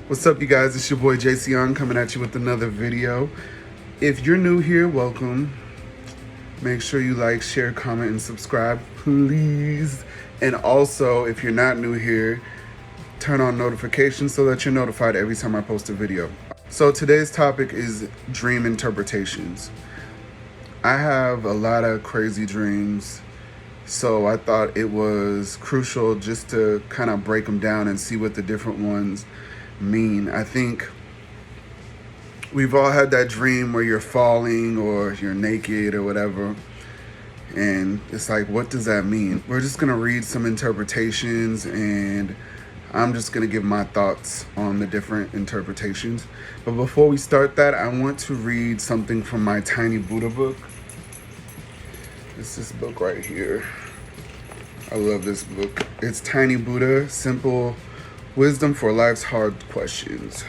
What's up, you guys? It's your boy JC Young coming at you with another video. If you're new here, welcome. Make sure you like, share, comment, and subscribe, please. And also, if you're not new here, turn on notifications so that you're notified every time I post a video. So today's topic is dream interpretations. I have a lot of crazy dreams, so I thought it was crucial just to kind of break them down and see what the different ones mean. I think we've all had that dream where you're falling or you're naked or whatever, and it's like, what does that mean? We're just gonna read some interpretations, and I'm just gonna give my thoughts on the different interpretations. But before we start that, I want to read something from my Tiny Buddha book. It's this book right here. I love this book. It's Tiny Buddha, Simple Wisdom for Life's Hard Questions.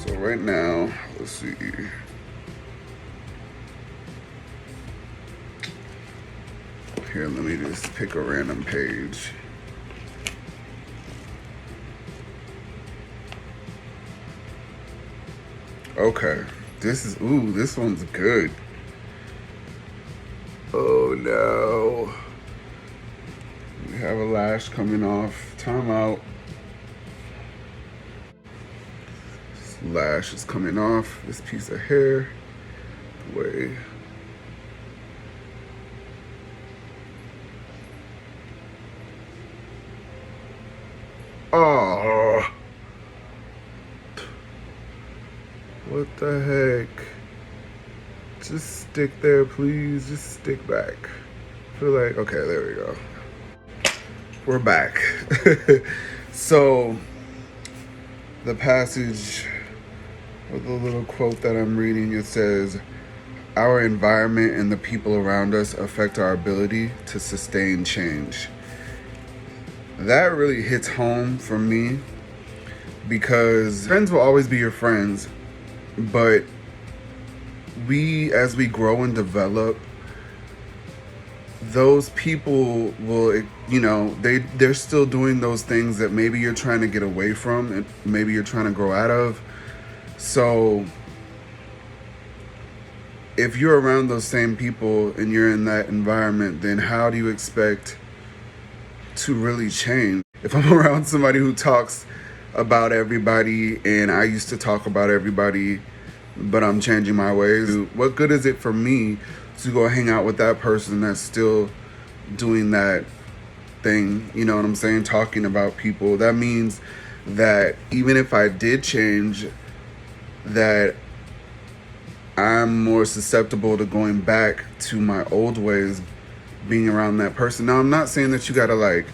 So right now, let's see. Here, let me just pick a random page. Okay, this one's good. Oh no. We have a lash coming off. Time out. This lash is coming off. This piece of hair. Way. Oh. What the heck? Just stick there, please. Just stick back. I feel like, okay, there we go. We're back. So, the passage, or the little quote that I'm reading, it says, "Our environment and the people around us affect our ability to sustain change." That really hits home for me, because friends will always be your friends, but as we grow and develop, those people will, they're still doing those things that maybe you're trying to get away from and maybe you're trying to grow out of. So if you're around those same people and you're in that environment, then how do you expect to really change? If I'm around somebody who talks about everybody and I used to talk about everybody, but I'm changing my ways, what good is it for me to go hang out with that person that's still doing that thing? You know what I'm saying? Talking about people. That means that even if I did change, that I'm more susceptible to going back to my old ways, being around that person. Now, I'm not saying that you gotta like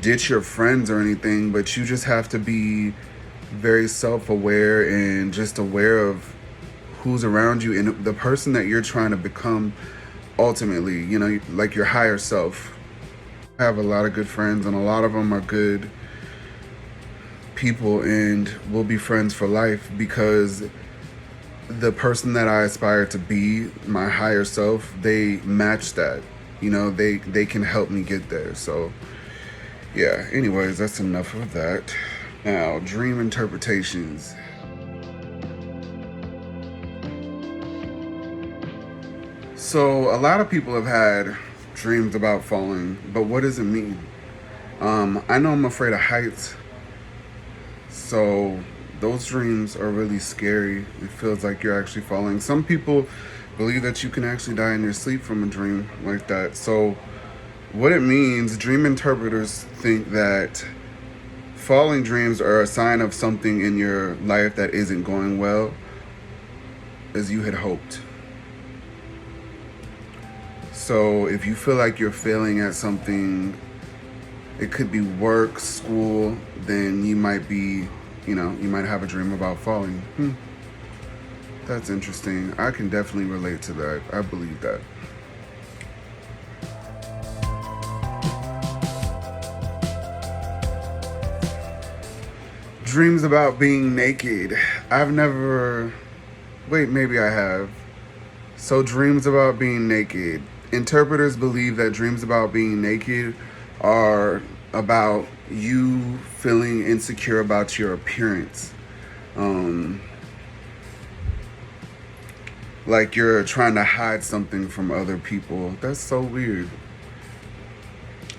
ditch your friends or anything, but you just have to be very self-aware and just aware of who's around you and the person that you're trying to become ultimately, like your higher self. I have a lot of good friends, and a lot of them are good people, and we'll be friends for life because the person that I aspire to be, my higher self, they match that. They can help me get there. So yeah, anyways, that's enough of that. Now, dream interpretations. So a lot of people have had dreams about falling, but what does it mean? I know I'm afraid of heights, so those dreams are really scary. It feels like you're actually falling. Some people believe that you can actually die in your sleep from a dream like that. So what it means, dream interpreters think that falling dreams are a sign of something in your life that isn't going well as you had hoped. So if you feel like you're failing at something, it could be work, school, then you might be, you might have a dream about falling. That's interesting. I can definitely relate to that. I believe that. Dreams about being naked. Maybe I have. So dreams about being naked. Interpreters believe that dreams about being naked are about you feeling insecure about your appearance. Like you're trying to hide something from other people. That's so weird.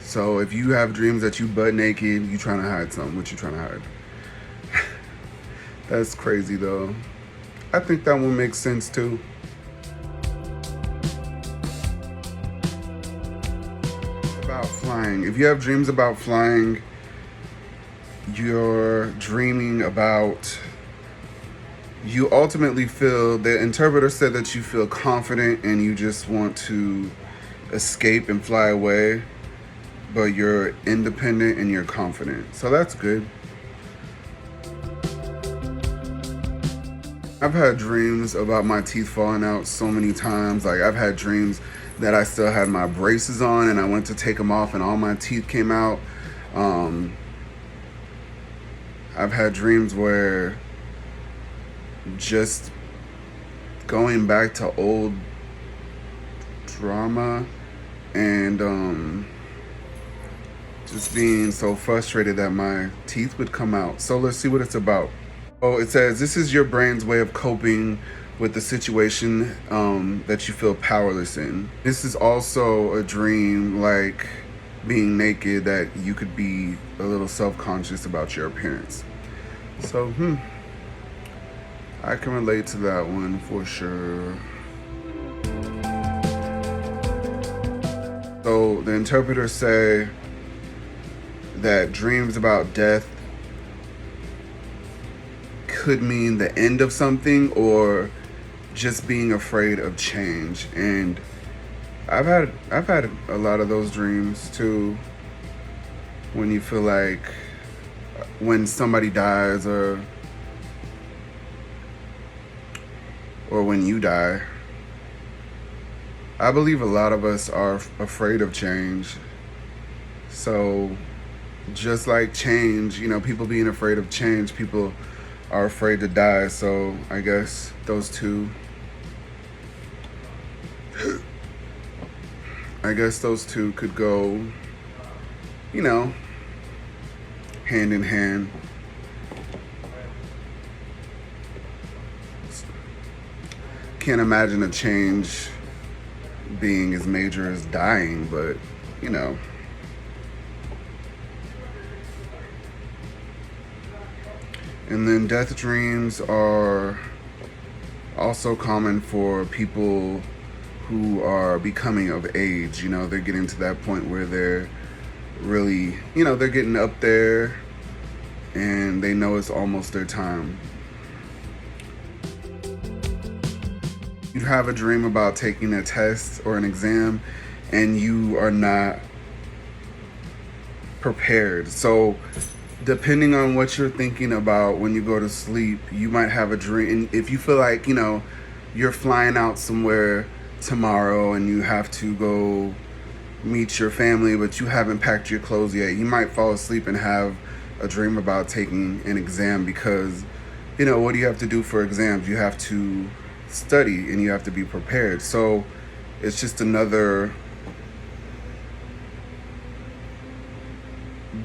So if you have dreams that you butt naked, you trying to hide something. What you trying to hide? That's crazy though. I think that one makes sense too. About flying. If you have dreams about flying, you're dreaming about, you ultimately feel, the interpreter said that you feel confident and you just want to escape and fly away, but you're independent and you're confident. So that's good. I've had dreams about my teeth falling out so many times. Like I've had dreams that I still had my braces on and I went to take them off and all my teeth came out. I've had dreams where just going back to old drama and just being so frustrated that my teeth would come out. So let's see what it's about. Oh, it says this is your brain's way of coping with the situation that you feel powerless in. This is also a dream like being naked, that you could be a little self-conscious about your appearance. So, I can relate to that one for sure. So the interpreters say that dreams about death could mean the end of something or just being afraid of change. And I've had a lot of those dreams too, when you feel like when somebody dies or when you die. I believe a lot of us are afraid of change. So just like change, people being afraid of change, people are afraid to die. So I guess those two could go, hand in hand. Can't imagine a change being as major as dying, but And then death dreams are also common for people who are becoming of age. They're getting to that point where they're really, they're getting up there and they know it's almost their time. You have a dream about taking a test or an exam and you are not prepared. So depending on what you're thinking about when you go to sleep, you might have a dream. And if you feel like, you're flying out somewhere tomorrow and you have to go meet your family, but you haven't packed your clothes yet, you might fall asleep and have a dream about taking an exam because, what do you have to do for exams? You have to study and you have to be prepared. So it's just another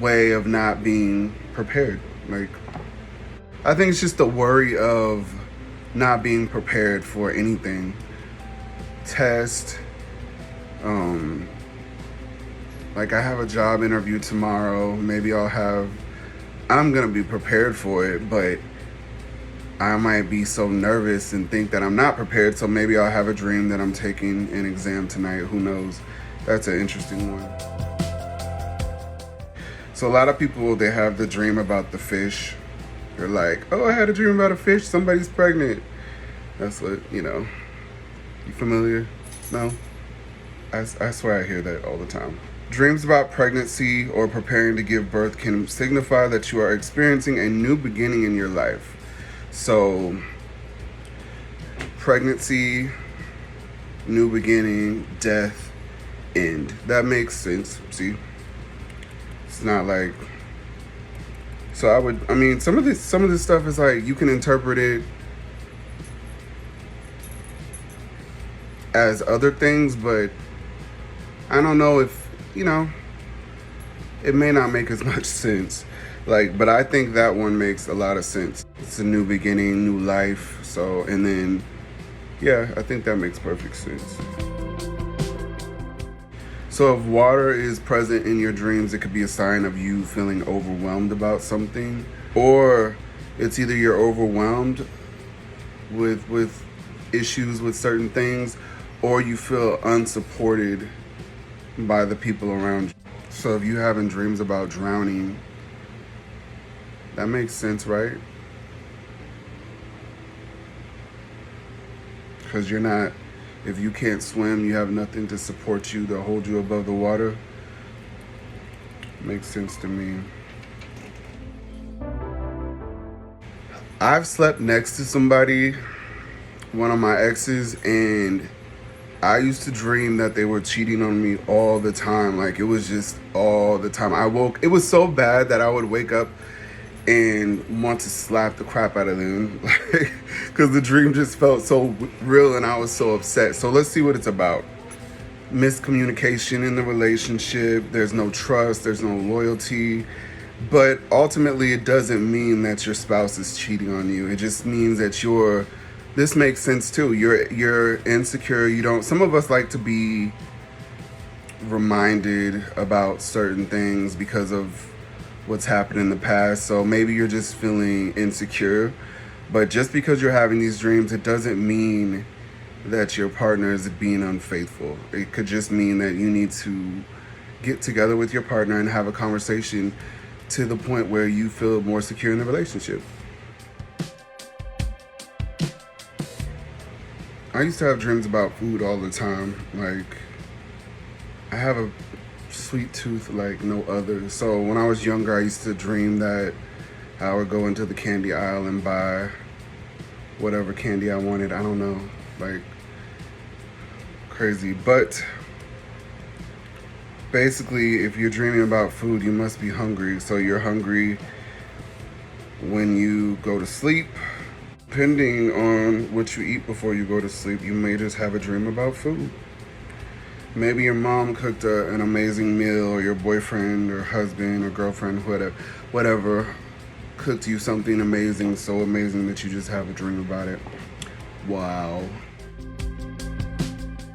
way of not being prepared. Like, I think it's just the worry of not being prepared for anything. Test, like I have a job interview tomorrow. Maybe I'm gonna be prepared for it, but I might be so nervous and think that I'm not prepared. So maybe I'll have a dream that I'm taking an exam tonight. Who knows? That's an interesting one. So a lot of people, they have the dream about the fish. They're like, oh, I had a dream about a fish. Somebody's pregnant. That's what, You familiar? No? I swear I hear that all the time. Dreams about pregnancy or preparing to give birth can signify that you are experiencing a new beginning in your life. So, pregnancy, new beginning, death, end. That makes sense. See? It's not like... So some of this stuff is like, you can interpret it as other things, but I don't know if, it may not make as much sense. Like, but I think that one makes a lot of sense. It's a new beginning, new life. So, and then, yeah, I think that makes perfect sense. So if water is present in your dreams, it could be a sign of you feeling overwhelmed about something, or it's either you're overwhelmed with issues with certain things, or you feel unsupported by the people around you. So if you're having dreams about drowning, that makes sense, right? Because you're not, if you can't swim, you have nothing to support you, to hold you above the water. Makes sense to me. I've slept next to somebody, one of my exes, and I used to dream that they were cheating on me all the time. Like, it was just all the time. It was so bad that I would wake up and want to slap the crap out of them, like, because the dream just felt so real and I was so upset. So let's see what it's about. Miscommunication in the relationship. There's no trust. There's no loyalty. But ultimately, it doesn't mean that your spouse is cheating on you. It just means that this makes sense too. You're insecure. You don't. Some of us like to be reminded about certain things because of what's happened in the past. So maybe you're just feeling insecure. But just because you're having these dreams, it doesn't mean that your partner is being unfaithful. It could just mean that you need to get together with your partner and have a conversation to the point where you feel more secure in the relationship. I used to have dreams about food all the time. Like, I have a sweet tooth like no other. So when I was younger, I used to dream that I would go into the candy aisle and buy whatever candy I wanted. I don't know, like, crazy. But basically, if you're dreaming about food, you must be hungry. So you're hungry when you go to sleep. Depending on what you eat before you go to sleep, you may just have a dream about food. Maybe your mom cooked an amazing meal, or your boyfriend or husband or girlfriend, whatever, cooked you something amazing, so amazing that you just have a dream about it. Wow.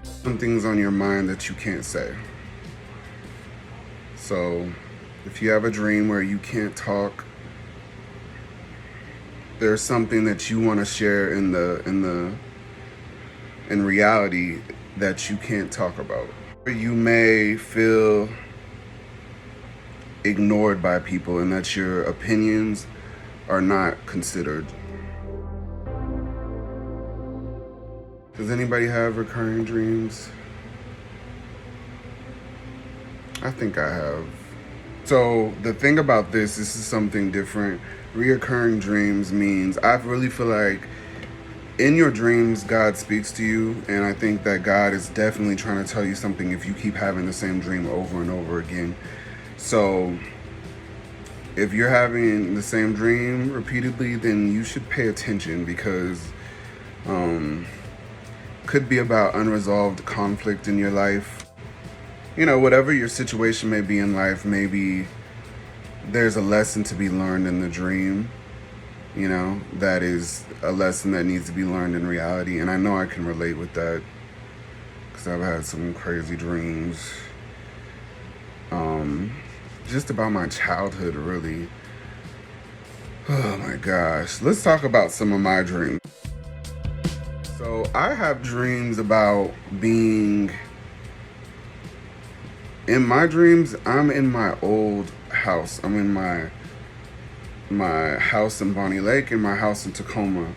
Some things on your mind that you can't say. So if you have a dream where you can't talk, there's something that you want to share in reality that you can't talk about. You may feel ignored by people and that your opinions are not considered. Does anybody have recurring dreams? I think I have. So the thing about this is something different. Reoccurring dreams means I really feel like in your dreams, God speaks to you, and I think that God is definitely trying to tell you something if you keep having the same dream over and over again. So if you're having the same dream repeatedly, then you should pay attention, because could be about unresolved conflict in your life. You know, whatever your situation may be in life, maybe there's a lesson to be learned in the dream. You know, that is a lesson that needs to be learned in reality. And I know I can relate with that, because I've had some crazy dreams. Just about my childhood, really. Oh my gosh. Let's talk about some of my dreams. So I have dreams about being... In my dreams, I'm in my old house. I'm in my house in Bonnie Lake and my house in Tacoma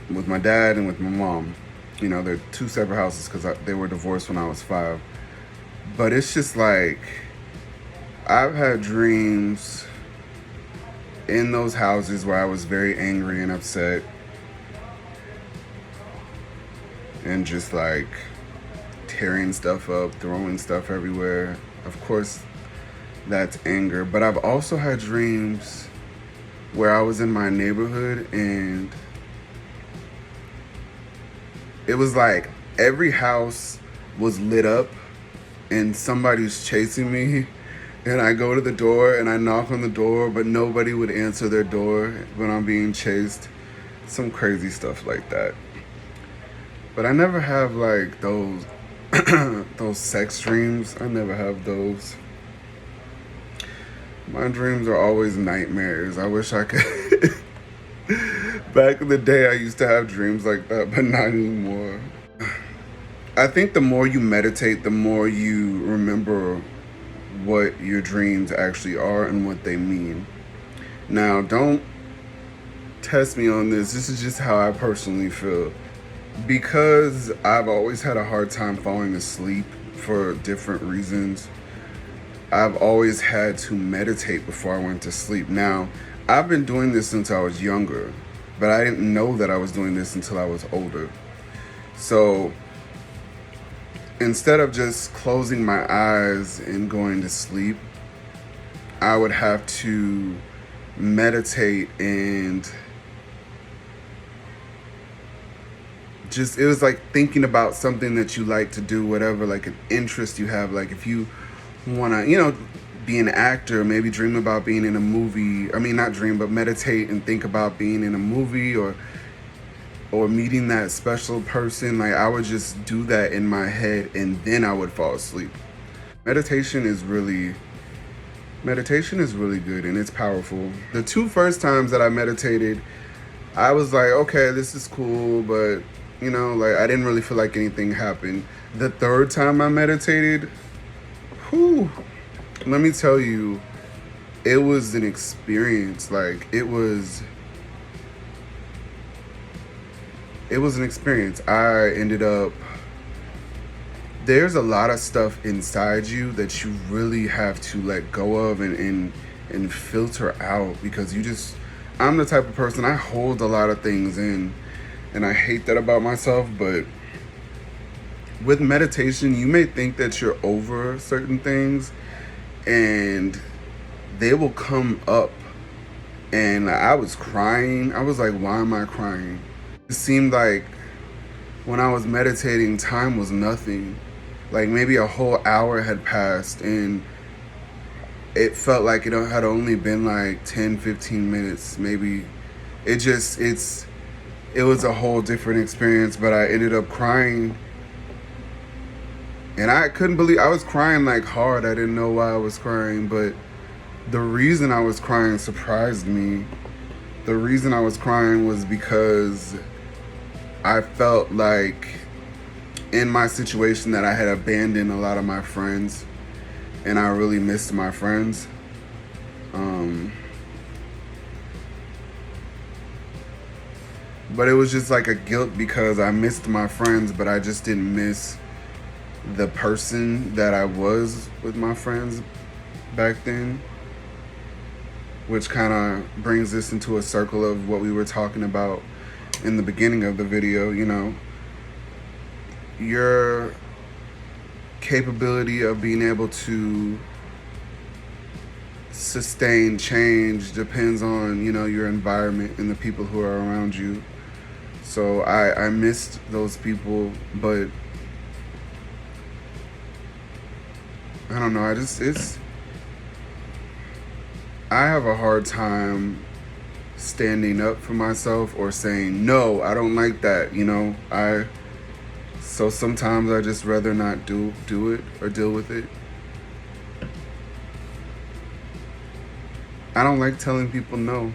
with my dad and with my mom. You know, they're two separate houses because they were divorced when I was 5. But it's just like, I've had dreams in those houses where I was very angry and upset and just like tearing stuff up, throwing stuff everywhere. Of course, that's anger. But I've also had dreams where I was in my neighborhood and it was like every house was lit up and somebody was chasing me And I go to the door and I knock on the door, but nobody would answer their door when I'm being chased. Some crazy stuff like that. But I never have like those those sex dreams. I never have those. My dreams are always nightmares. I wish I could. Back in the day, I used to have dreams like that, but not anymore. I think the more you meditate, the more you remember what your dreams actually are and what they mean. Now, don't test me on this. This is just how I personally feel. Because I've always had a hard time falling asleep for different reasons, I've always had to meditate before I went to sleep. Now, I've been doing this since I was younger, but I didn't know that I was doing this until I was older. So instead of just closing my eyes and going to sleep, I would have to meditate and just, it was like thinking about something that you like to do, whatever, like an interest you have. Like if you want to, be an actor, maybe dream about being in a movie. I mean, not dream, but meditate and think about being in a movie or meeting that special person. Like I would just do that in my head and then I would fall asleep. Meditation is really good and it's powerful. The 2 first times that I meditated, I was like, okay, this is cool, but like I didn't really feel like anything happened. The 3rd time I meditated, let me tell you, it was an experience. Like it was an experience. I ended up, there's a lot of stuff inside you that you really have to let go of and filter out, because I'm the type of person, I hold a lot of things in, and I hate that about myself. But with meditation, you may think that you're over certain things and they will come up. And I was crying. I was like, why am I crying? It seemed like when I was meditating, time was nothing. Like maybe a whole hour had passed and it felt like it had only been like 10, 15 minutes. Maybe it was a whole different experience, but I ended up crying. And I couldn't believe, I was crying like hard. I didn't know why I was crying, but the reason I was crying surprised me. The reason I was crying was because I felt like in my situation that I had abandoned a lot of my friends and I really missed my friends. But it was just like a guilt because I missed my friends, but I just didn't miss the person that I was with my friends back then, which kind of brings this into a circle of what we were talking about in the beginning of the video. Your capability of being able to sustain change depends on, your environment and the people who are around you. So I missed those people, but I don't know. I have a hard time standing up for myself or saying, no, I don't like that. So sometimes I just rather not do it or deal with it. I don't like telling people no.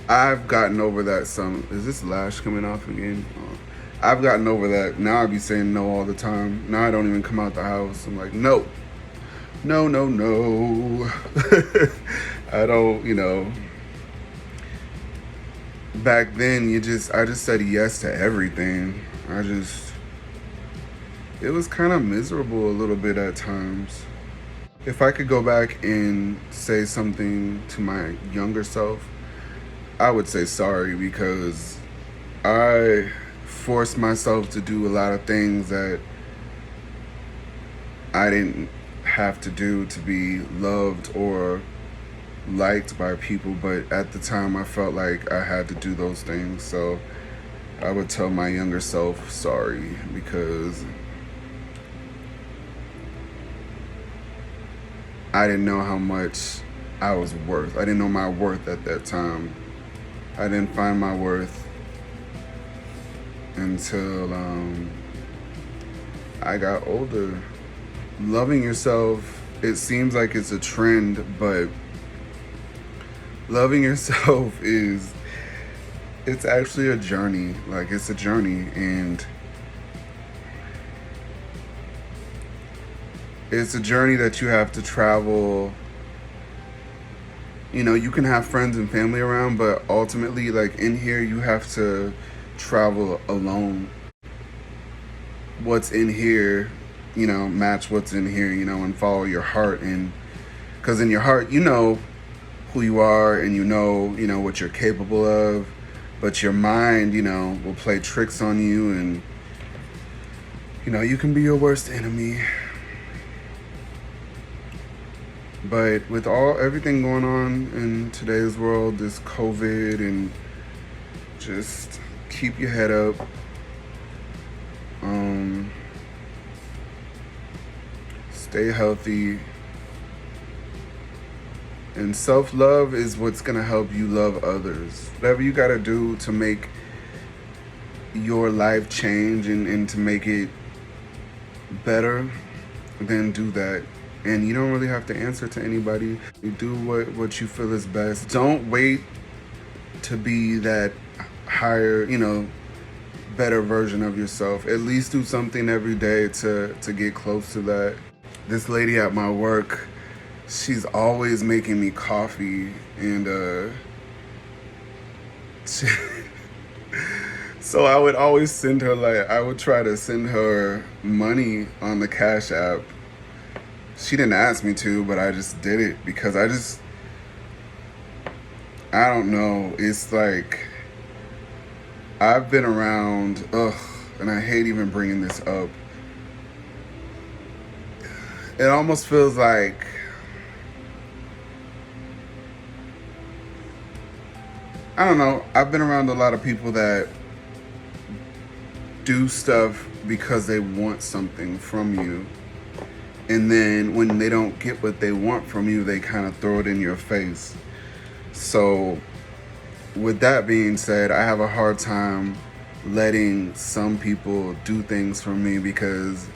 I've gotten over that is this lash coming off again? I've gotten over that. Now I be saying no all the time. Now I don't even come out the house. I'm like, no. No. I don't, back then I just said yes to everything. It was kind of miserable a little bit at times. If I could go back and say something to my younger self, I would say sorry, because I forced myself to do a lot of things that I didn't have to do to be loved or liked by people, but at the time I felt like I had to do those things. So I would tell my younger self sorry, because I didn't know how much I was worth. I didn't know my worth at that time. I didn't find my worth until I got older. Loving yourself, it seems like it's a trend, but loving yourself it's actually a journey. Like, it's a journey, and it's a journey that you have to travel. You know, you can have friends and family around, but ultimately, like, in here, you have to travel alone. What's in here, you know, match what's in here, you know, and follow your heart. And because in your heart, you know who you are, and you know what you're capable of, but your mind, you know, will play tricks on you, and you know, you can be your worst enemy. But with everything going on in today's world, this COVID, and just keep your head up. Stay healthy. And self-love is what's gonna help you love others. Whatever you gotta do to make your life change and to make it better, then do that. And you don't really have to answer to anybody. You do what you feel is best. Don't wait to be that higher, you know, better version of yourself. At least do something every day to get close to that. This lady at my work, she's always making me coffee, and so I would always send her, like, I would try to send her money on the Cash App. She didn't ask me to, but I just did it because I don't know. It's like, I've been around, and I hate even bringing this up. It almost feels like I don't know. I've been around a lot of people that do stuff because they want something from you. And then when they don't get what they want from you, they kind of throw it in your face. So with that being said, I have a hard time letting some people do things for me because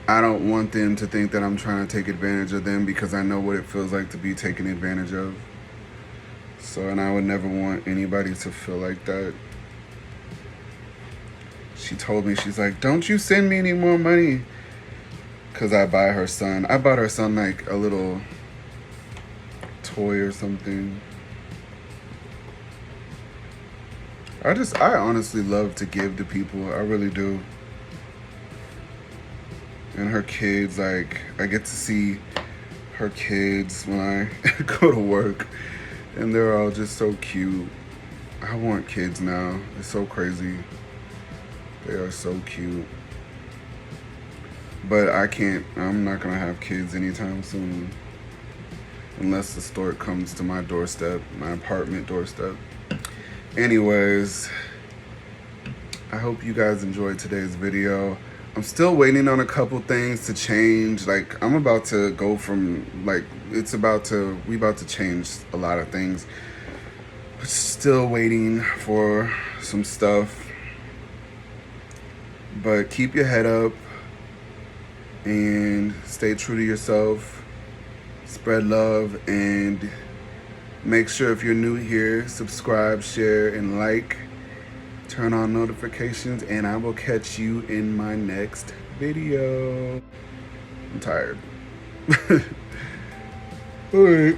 I don't want them to think that I'm trying to take advantage of them, because I know what it feels like to be taken advantage of. So, and I would never want anybody to feel like that. She told me, she's like, don't you send me any more money. Because I bought her son like a little toy or something. I honestly love to give to people. I really do. And her kids, like, I get to see her kids when I go to work, and they're all just so cute. I want kids now. It's so crazy. They are so cute. But I'm not gonna have kids anytime soon. Unless the stork comes to my doorstep, my apartment doorstep. Anyways, I hope you guys enjoyed today's video. I'm still waiting on a couple things to change. Like, I'm about to go from, like, we about to change a lot of things. But still waiting for some stuff. But keep your head up and stay true to yourself. Spread love, and make sure, if you're new here, subscribe, share, and like. Turn on notifications, and I will catch you in my next video. I'm tired. All right.